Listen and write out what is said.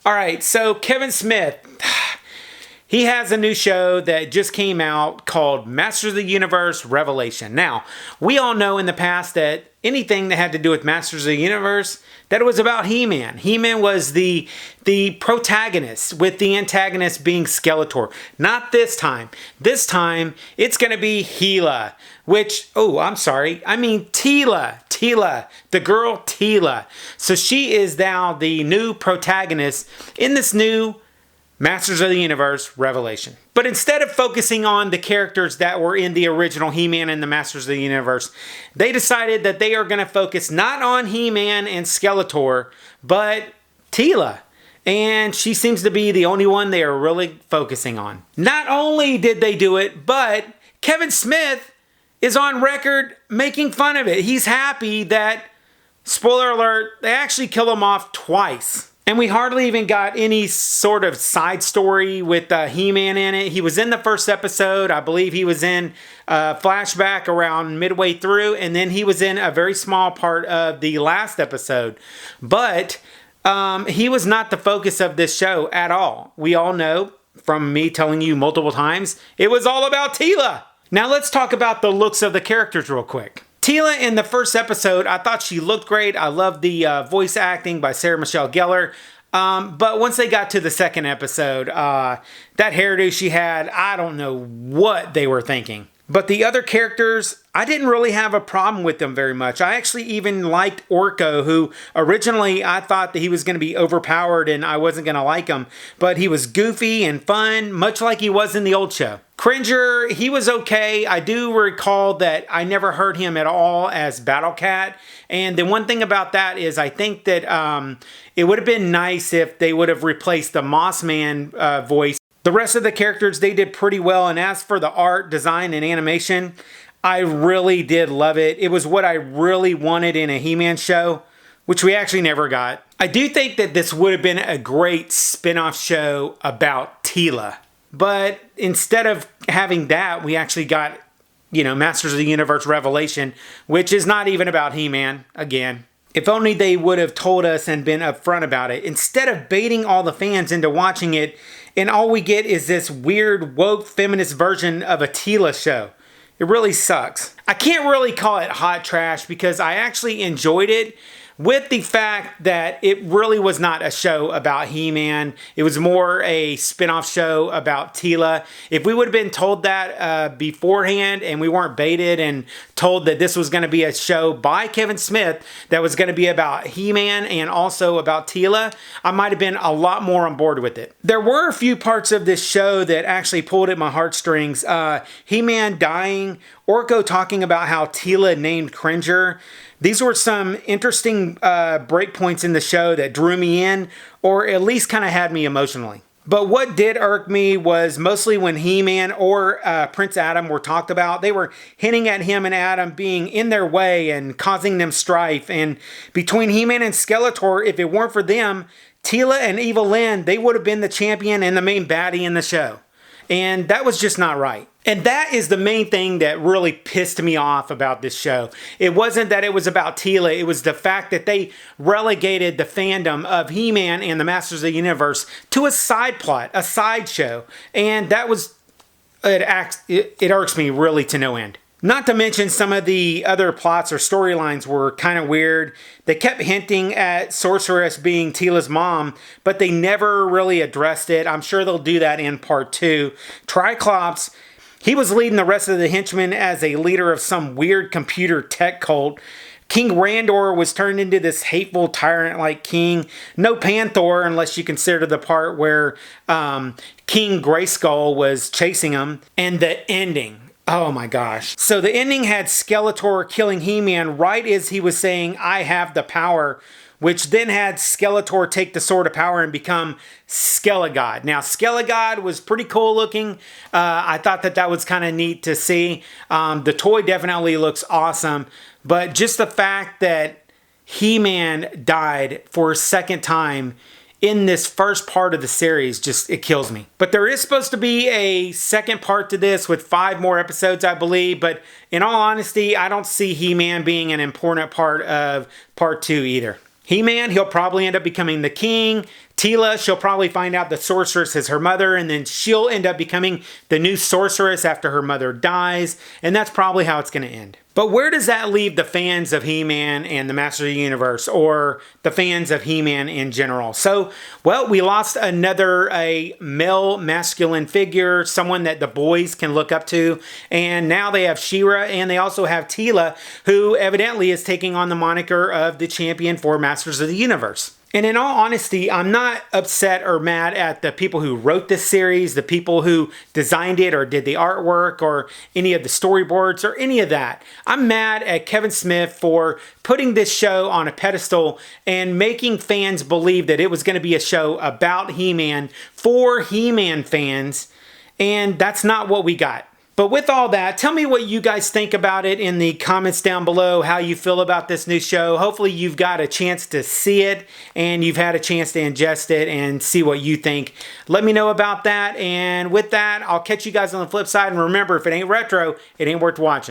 All right, so Kevin Smith, he has a new show that just came out called Masters of the Universe Revelation. Now, we all know in the past that anything that had to do with Masters of the Universe, that it was about He-Man. He-Man was the protagonist, with the antagonist being Skeletor. Not this time. This time, it's going to be TEELA, which, I mean TEELA. TEELA, the girl TEELA. So she is now the new protagonist in this new Masters of the Universe Revelation. But instead of focusing on the characters that were in the original He-Man and the Masters of the Universe, they decided that they are going to focus not on He-Man and Skeletor, but TEELA. And she seems to be the only one they are really focusing on. Not only did they do it, but Kevin Smith is on record making fun of it. He's happy that, spoiler alert, they actually kill him off twice. And we hardly even got any sort of side story with He-Man in it. He was in the first episode. I believe he was in a flashback around midway through. And then he was in a very small part of the last episode. But he was not the focus of this show at all. We all know, from me telling you multiple times, it was all about TEELA. Now let's talk about the looks of the characters real quick. TEELA in the first episode, I thought she looked great. I loved the voice acting by Sarah Michelle Gellar. But once they got to the second episode, that hairdo she had, I don't know what they were thinking. But the other characters, I didn't really have a problem with them very much. I actually even liked Orko, who originally I thought that he was going to be overpowered and I wasn't going to like him. But he was goofy and fun, much like he was in the old show. Cringer, he was okay. I do recall that I never heard him at all as Battle Cat. And the one thing about that is I think that it would have been nice if they would have replaced the Moss Man voice. The rest of the characters, they did pretty well. And as for the art, design, and animation, I really did love it. It was what I really wanted in a He-Man show, which we actually never got. I do think that this would have been a great spin-off show about TEELA. But instead of having that, we actually got, Masters of the Universe Revelation, which is not even about He-Man, again. If only they would have told us and been upfront about it. Instead of baiting all the fans into watching it, and all we get is this weird, woke, feminist version of a TEELA show. It really sucks. I can't really call it hot trash because I actually enjoyed it, with the fact that it really was not a show about He-Man. It was more a spin-off show about TEELA. If we would have been told that beforehand and we weren't baited and told that this was going to be a show by Kevin Smith that was going to be about He-Man and also about TEELA, I might have been a lot more on board with it. There were a few parts of this show that actually pulled at my heartstrings. He-Man dying, Orko talking about how TEELA named Cringer. These were some interesting breakpoints in the show that drew me in, or at least kind of had me emotionally. But what did irk me was mostly when He-Man or Prince Adam were talked about. They were hinting at him and Adam being in their way and causing them strife. And between He-Man and Skeletor, if it weren't for them, TEELA and Evil Lynn, they would have been the champion and the main baddie in the show. And that was just not right. And that is the main thing that really pissed me off about this show. It wasn't that it was about TEELA. It was the fact that they relegated the fandom of He-Man and the Masters of the Universe to a side plot, a sideshow. And that was, it irks me really to no end. Not to mention some of the other plots or storylines were kind of weird. They kept hinting at Sorceress being TEELA's mom, but they never really addressed it. I'm sure they'll do that in part 2. Triclops, he was leading the rest of the henchmen as a leader of some weird computer tech cult. King Randor was turned into this hateful tyrant-like king. No Panther, unless you consider the part where King Grayskull was chasing him. And the ending. Oh my gosh. So the ending had Skeletor killing He-Man right as he was saying, "I have the power," which then had Skeletor take the Sword of Power and become Skelegod. Now, Skelegod was pretty cool looking. I thought that was kind of neat to see. The toy definitely looks awesome, but just the fact that He-Man died for a second time in this first part of the series, it kills me. But there is supposed to be a second part to this with 5 more episodes, I believe. But in all honesty, I don't see He-Man being an important part of part 2 either. He-Man, he'll probably end up becoming the king. TEELA, she'll probably find out the sorceress is her mother, and then she'll end up becoming the new sorceress after her mother dies, and that's probably how it's going to end. But where does that leave the fans of He-Man and the Masters of the Universe, or the fans of He-Man in general? So, well, we lost another male masculine figure, someone that the boys can look up to, and now they have She-Ra, and they also have TEELA, who evidently is taking on the moniker of the champion for Masters of the Universe. And in all honesty, I'm not upset or mad at the people who wrote this series, the people who designed it or did the artwork or any of the storyboards or any of that. I'm mad at Kevin Smith for putting this show on a pedestal and making fans believe that it was going to be a show about He-Man for He-Man fans, and that's not what we got. But with all that, tell me what you guys think about it in the comments down below, how you feel about this new show. Hopefully you've got a chance to see it and you've had a chance to ingest it and see what you think. Let me know about that. And with that, I'll catch you guys on the flip side. And remember, if it ain't retro, it ain't worth watching.